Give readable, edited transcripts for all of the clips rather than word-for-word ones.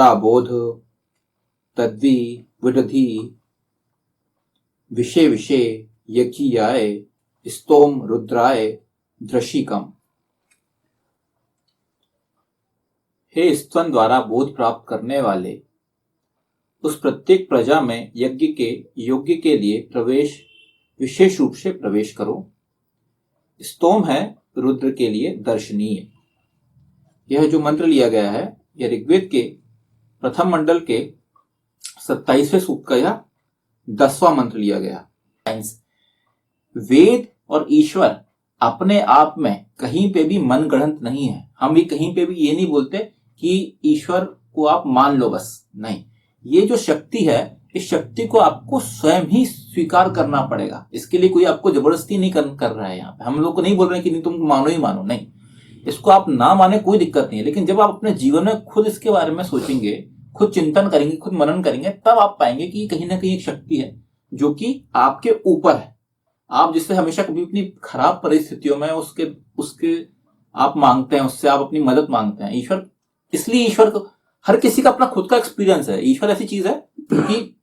द्वारा बोध तद्वि विदधि विषय विषय यज्ञाय स्तोम रुद्राय दृशिकम। हे स्तवन द्वारा बोध प्राप्त करने वाले, उस प्रत्येक प्रजा में यज्ञ के योग्य के लिए प्रवेश विशेष रूप से प्रवेश करो। स्तोम है रुद्र के लिए दर्शनीय। यह जो मंत्र लिया गया है यह ऋग्वेद के प्रथम मंडल के 27वें सूक्त का यह 10वां मंत्र लिया गया। वेद और ईश्वर अपने आप में कहीं पे भी मनगढ़ंत नहीं है। हम भी कहीं पे भी ये नहीं बोलते कि ईश्वर को आप मान लो, बस नहीं। ये जो शक्ति है इस शक्ति को आपको स्वयं ही स्वीकार करना पड़ेगा। इसके लिए कोई आपको जबरदस्ती नहीं कर रहा है। यहाँ पे हम लोग को नहीं बोल रहे हैं कि नहीं तुम मानो ही मानो, नहीं। इसको आप ना माने कोई दिक्कत नहीं है, लेकिन जब आप अपने जीवन में खुद इसके बारे में सोचेंगे, खुद चिंतन करेंगे, खुद मनन करेंगे, तब आप पाएंगे कि कहीं ना कहीं एक शक्ति है जो कि आपके ऊपर है। आप जिससे हमेशा कभी अपनी खराब परिस्थितियों में उसके आप मांगते हैं, उससे आप अपनी मदद मांगते हैं। ईश्वर, इसलिए ईश्वर को हर किसी का अपना खुद का एक्सपीरियंस है। ईश्वर ऐसी चीज है कि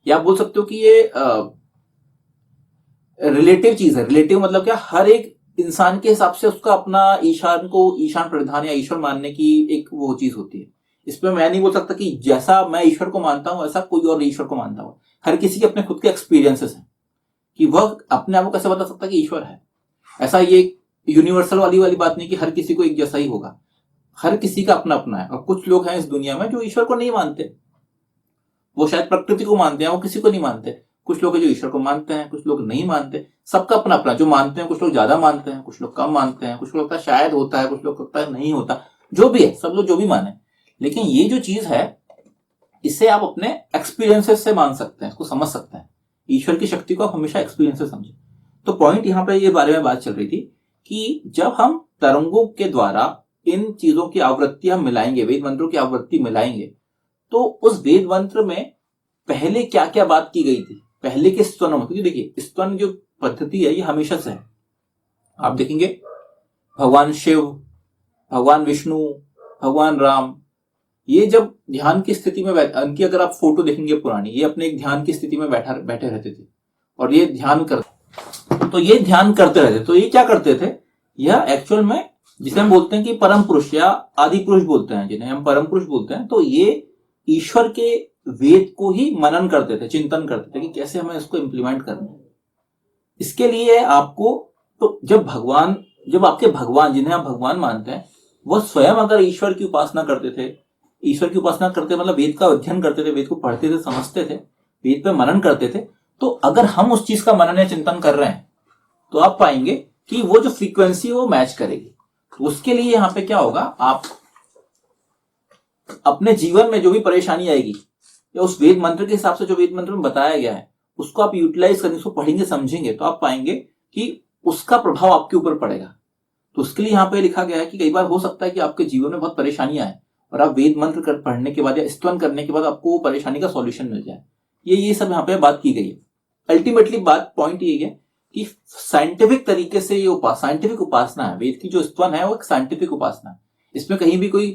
या आप बोल सकते हो कि ये रिलेटिव चीज है। रिलेटिव मतलब क्या, हर एक इंसान के हिसाब से उसका अपना ईशान प्रधान या ईश्वर मानने की एक वो चीज होती है। इसमें मैं नहीं बोल सकता कि जैसा मैं ईश्वर को मानता हूं ऐसा कोई और ईश्वर को मानता हूं। हर किसी के अपने खुद के एक्सपीरियंसेस हैं कि वह अपने आप को कैसे बता सकता है कि ईश्वर है। ऐसा ये यूनिवर्सल वाली बात नहीं कि हर किसी को एक जैसा ही होगा। हर किसी का अपना अपना है। और कुछ लोग हैं इस दुनिया में जो ईश्वर को नहीं मानते, वो शायद प्रकृति को मानते हैं, वो किसी को नहीं मानते। कुछ लोग हैं जो ईश्वर को मानते हैं, कुछ लोग नहीं मानते। सबका अपना अपना, जो मानते हैं कुछ लोग ज्यादा मानते हैं, कुछ लोग कम मानते हैं, कुछ लोग लगता है शायद होता है, कुछ लोग लगता है नहीं होता। जो भी है, सब लोग जो भी माने, लेकिन ये जो चीज है इसे आप अपने एक्सपीरियंसेस से मान सकते हैं, इसको समझ सकते हैं। ईश्वर की शक्ति को आप हमेशा एक्सपीरियंस से समझें। तो पॉइंट यहाँ पे ये बारे में बात चल रही थी कि जब हम तरंगों के द्वारा इन चीजों की आवृत्ति हम मिलाएंगे, वेद मंत्रों की आवृत्ति मिलाएंगे, तो उस वेद मंत्र में पहले क्या क्या बात की गई थी, पहले के स्तवनों में। क्योंकि देखिए स्तवन जो पद्धति है ये हमेशा से है। आप देखेंगे भगवान शिव, भगवान विष्णु, भगवान राम, ये जब ध्यान की स्थिति में उनकी अगर आप फोटो देखेंगे पुरानी, ये अपने एक ध्यान की स्थिति में बैठे रहते थे और ये ध्यान करते रहते। तो ये क्या करते थे, यह एक्चुअल में जिसे हम बोलते हैं कि परम पुरुष या आदि पुरुष बोलते हैं, जिन्हें हम परम पुरुष बोलते हैं, तो ये ईश्वर के वेद को ही मनन करते थे, चिंतन करते थे कि कैसे हमें इसको इंप्लीमेंट करना है। इसके लिए आपको, तो जब आपके भगवान जिन्हें आप भगवान मानते हैं वह स्वयं अगर ईश्वर की उपासना करते थे, ईश्वर की उपासना करते मतलब वेद का अध्ययन करते थे, वेद को पढ़ते थे, समझते थे, वेद पे मनन करते थे, तो अगर हम उस चीज का मनन या चिंतन कर रहे हैं तो आप पाएंगे कि वो जो फ्रीक्वेंसी वो मैच करेगी। उसके लिए यहां पे क्या होगा, आप अपने जीवन में जो भी परेशानी आएगी या उस वेद मंत्र के हिसाब से जो वेद मंत्र में बताया गया है उसको आप यूटिलाइज करेंगे, उसको पढ़ेंगे, समझेंगे, तो आप पाएंगे कि उसका प्रभाव आपके ऊपर पड़ेगा। तो उसके लिए यहां पे लिखा गया है कि कई बार हो सकता है कि आपके जीवन में बहुत परेशानियां आए और आप वेद मंत्र पढ़ने के बाद या स्तवन करने के बाद आपको वो परेशानी का सॉल्यूशन मिल जाए। ये सब यहाँ पे बात की गई है। अल्टीमेटली बात पॉइंट यही है कि साइंटिफिक तरीके से ये साइंटिफिक उपासना है। वेद की जो स्तवन है वो एक साइंटिफिक उपासना है। इसमें कहीं भी कोई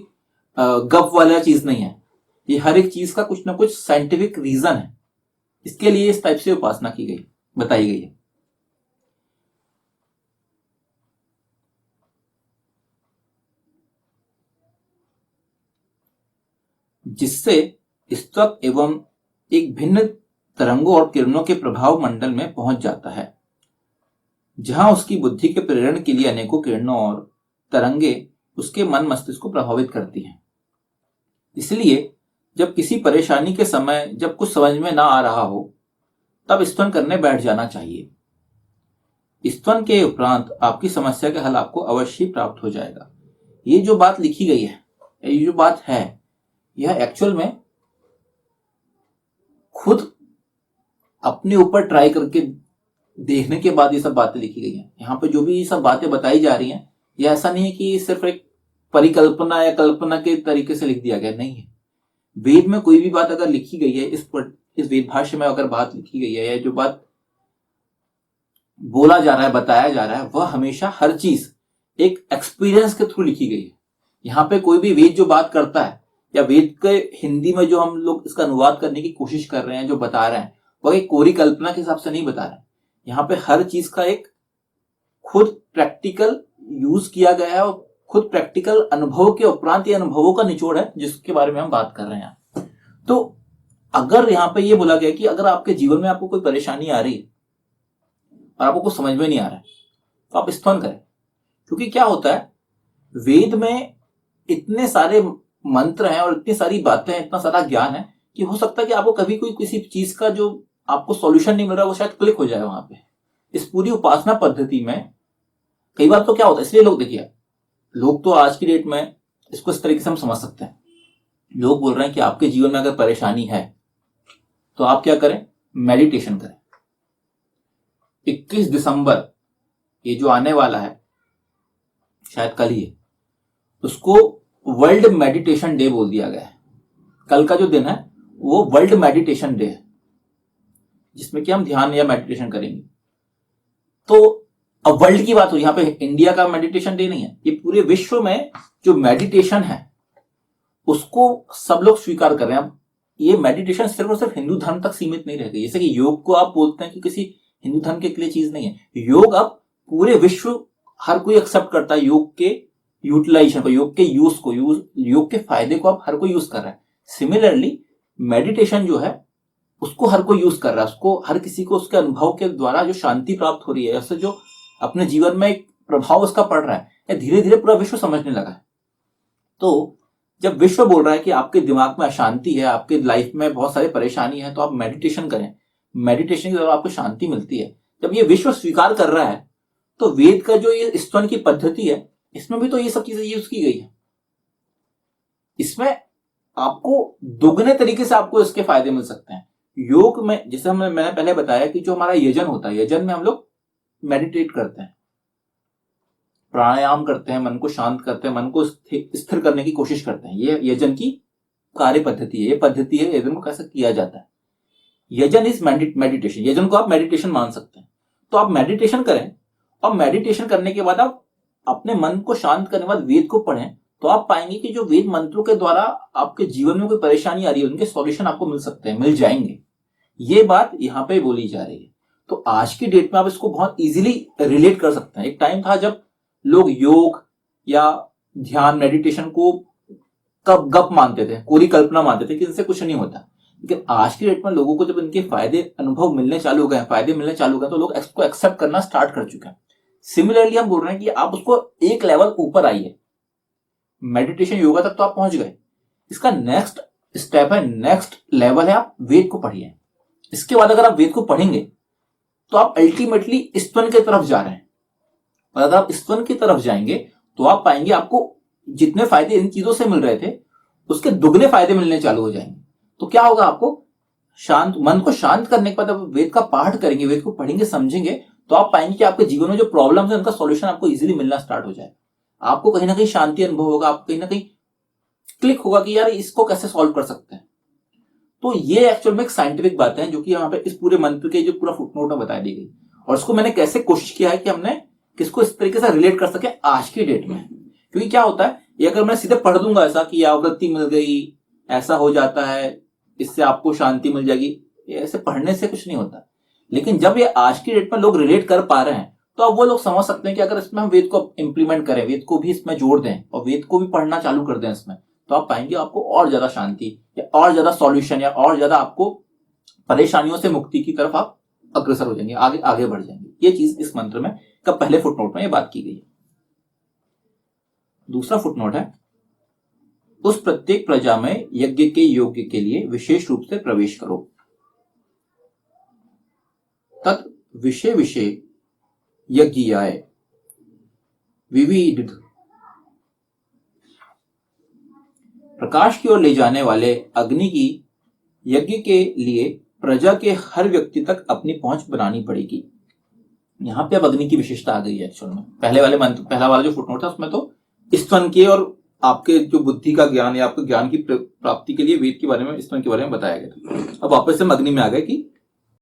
गप वाला चीज नहीं है। ये हर एक चीज का कुछ ना कुछ साइंटिफिक रीजन है, इसके लिए इस टाइप से उपासना की गई, बताई गई है। जिससे स्तवक एवं एक भिन्न तरंगों और किरणों के प्रभाव मंडल में पहुंच जाता है, जहां उसकी बुद्धि के प्रेरण के लिए अनेकों किरणों और तरंगे उसके मन मस्तिष्क को प्रभावित करती हैं। इसलिए जब किसी परेशानी के समय जब कुछ समझ में ना आ रहा हो तब स्तवन करने बैठ जाना चाहिए। स्तवन के उपरांत आपकी समस्या का हल आपको अवश्य प्राप्त हो जाएगा। ये जो बात लिखी गई है, ये जो बात है, यह एक्चुअल में खुद अपने ऊपर ट्राई करके देखने के बाद ये सब बातें लिखी गई हैं। यहाँ पे जो भी ये सब बातें बताई जा रही हैं, ये ऐसा नहीं है कि सिर्फ एक परिकल्पना या कल्पना के तरीके से लिख दिया गया, नहीं है। वेद में कोई भी बात अगर लिखी गई है, इस वेद भाष्य में अगर बात लिखी गई है या जो बात बोला जा रहा है, बताया जा रहा है, वह हमेशा हर चीज एक एक्सपीरियंस के थ्रू लिखी गई है। यहाँ पे कोई भी वेद जो बात करता है या वेद के हिंदी में जो हम लोग इसका अनुवाद करने की कोशिश कर रहे हैं, जो बता रहे हैं, वो एक कोरी कल्पना के हिसाब से नहीं बता रहे हैं। यहाँ पे हर चीज का एक खुद प्रैक्टिकल यूज किया गया है और खुद प्रैक्टिकल अनुभव के उपरांत ये अनुभवों का निचोड़ है जिसके बारे में हम बात कर रहे हैं। तो अगर यहाँ पे ये बोला गया कि अगर आपके जीवन में आपको कोई परेशानी आ रही है और आपको कुछ समझ में नहीं आ रहा है तो आप स्तवन करें, क्योंकि क्या होता है, वेद में इतने सारे मंत्र हैं और इतनी सारी बातें हैं, इतना सारा ज्ञान है कि हो सकता है कि आपको कभी कोई किसी चीज का जो आपको सॉल्यूशन नहीं मिल रहा वो शायद क्लिक हो जाए वहां पे। इस पूरी उपासना पद्धति में कई बार तो क्या होता है, इसलिए लोग देखिए, लोग तो आज की डेट में इसको इस तरीके से हम समझ सकते हैं। लोग बोल रहे हैं कि आपके जीवन में अगर परेशानी है तो आप क्या करें, मेडिटेशन करें। 21 दिसंबर ये जो आने वाला है, शायद कल ही है, उसको वर्ल्ड मेडिटेशन डे बोल दिया गया है। कल का जो दिन है वो वर्ल्ड मेडिटेशन डे है, जिसमें कि हम ध्यान या मेडिटेशन करेंगे। तो अब वर्ल्ड की बात हो, यहाँ पे इंडिया का मेडिटेशन डे नहीं है, ये पूरे विश्व में जो मेडिटेशन है उसको सब लोग स्वीकार कर रहे हैं। अब ये मेडिटेशन सिर्फ और सिर्फ हिंदू धर्म तक सीमित नहीं रह गई। जैसे कि योग को आप बोलते हैं कि किसी हिंदू धर्म के लिए चीज नहीं है, योग अब पूरे विश्व हर कोई एक्सेप्ट करता है। योग के यूटिलाइजेशन को, योग के यूज को, योग के फायदे को अब हर कोई यूज कर रहा है। सिमिलरली मेडिटेशन जो है उसको हर कोई यूज कर रहा है, उसको हर किसी को उसके अनुभव के द्वारा जो शांति प्राप्त हो रही है, ऐसे जो अपने जीवन में एक प्रभाव उसका पड़ रहा है, धीरे धीरे पूरा विश्व समझने लगा है। तो जब विश्व बोल रहा है कि आपके दिमाग में अशांति है, आपके लाइफ में बहुत सारी परेशानी है, तो आप मेडिटेशन करें, मेडिटेशन के द्वारा आपको शांति मिलती है, जब ये विश्व स्वीकार कर रहा है तो वेद का जो ये स्तवन की पद्धति है इसमें भी तो ये सब चीजें यूज की गई है। इसमें आपको दोगुने तरीके से आपको इसके फायदे मिल सकते हैं। योग में जैसे मैंने पहले बताया कि जो हमारा यजन होता है, यजन में हम लोग मेडिटेट करते हैं, प्राणायाम करते हैं, मन को शांत करते हैं, मन को स्थिर करने की कोशिश करते हैं। ये यजन की कार्य पद्धति है, ये पद्धति है यजन को कैसे किया जाता है। यजन इज मेडिटेशन, यजन को आप मेडिटेशन मान सकते हैं। तो आप मेडिटेशन करें और मेडिटेशन करने के बाद आप अपने मन को शांत करने के बाद वेद को पढ़ें, तो आप पाएंगे कि जो वेद मंत्रों के द्वारा आपके जीवन में कोई परेशानी आ रही है उनके सॉल्यूशन आपको मिल सकते हैं, मिल जाएंगे। ये बात यहाँ पे बोली जा रही है। तो आज की डेट में आप इसको बहुत इजीली रिलेट कर सकते हैं। एक टाइम था जब लोग योग या ध्यान मेडिटेशन को कब गप मानते थे, कोरी कल्पना मानते थे कि इनसे कुछ नहीं होता। लेकिन आज की डेट में लोगों को जब इनके फायदे अनुभव मिलने चालू हो गए, फायदे मिलने चालू हो गए, तो लोग इसको एक्सेप्ट करना स्टार्ट कर चुके हैं। सिमिलरली हम बोल रहे हैं कि आप उसको एक लेवल ऊपर आइए, मेडिटेशन योगा तक तो आप पहुंच गए, इसका नेक्स्ट स्टेप है, नेक्स्ट लेवल है, आप वेद को पढ़िए। इसके बाद अगर आप वेद को पढ़ेंगे तो आप अल्टीमेटली स्तवन की तरफ जा रहे हैं, और अगर आप स्तवन की तरफ जाएंगे तो आप पाएंगे आपको जितने फायदे इन चीजों से मिल रहे थे उसके दुगने फायदे मिलने चालू हो जाएंगे। तो क्या होगा, आपको शांत मन को शांत करने के बाद आप वेद का पाठ करेंगे, वेद को पढ़ेंगे, समझेंगे, तो आप पाएंगे कि आपके जीवन में जो प्रॉब्लम्स है उनका सॉल्यूशन आपको इजीली मिलना स्टार्ट हो जाएगा। आपको कहीं ना कहीं शांति अनुभव होगा, आपको कहीं ना कहीं क्लिक होगा कि यार इसको कैसे सॉल्व कर सकते हैं। तो ये एक्चुअल में एक साइंटिफिक बात है जो कि यहाँ पे इस पूरे मंत्र के जो पूरा फुटनोट में बता दी गई, और इसको मैंने कैसे कोशिश किया है कि हमने किसको इस तरीके से रिलेट कर सके आज की डेट में। क्योंकि क्या होता है, ये अगर मैं सीधे पढ़ दूंगा ऐसा कि आवृत्ति मिल गई, ऐसा हो जाता है, इससे आपको शांति मिल जाएगी, ऐसे पढ़ने से कुछ नहीं होता। लेकिन जब ये आज की डेट में लोग रिलेट कर पा रहे हैं तो अब वो लोग समझ सकते हैं कि अगर इसमें हम वेद को इंप्लीमेंट करें, वेद को भी इसमें जोड़ दें और वेद को भी पढ़ना चालू कर दें इसमें, तो आप पाएंगे आपको और ज्यादा शांति या और ज्यादा सॉल्यूशन या और ज्यादा आपको परेशानियों से मुक्ति की तरफ आप अग्रसर हो जाएंगे, आगे आगे बढ़ जाएंगे। ये चीज इस मंत्र में का पहले फुटनोट में ये बात की गई है। दूसरा फुटनोट है, उस प्रत्येक प्रजा में यज्ञ के योग्य के लिए विशेष रूप से प्रवेश करो, तत् विषय विषय यज्ञाय विविध प्रकाश की ओर ले जाने वाले अग्नि की यज्ञ के लिए प्रजा के हर व्यक्ति तक अपनी पहुंच बनानी पड़ेगी। यहां पे अब अग्नि की विशेषता आ गई है एक्चुअल में। पहले वाले मंत्र, पहला वाला जो फुटनोट था उसमें तो स्तवन के और आपके जो बुद्धि का ज्ञान या आपके ज्ञान की प्राप्ति के लिए वेद के बारे में, स्तवन के बारे में बताया गया था। अब वापस हम अग्नि में आ गए कि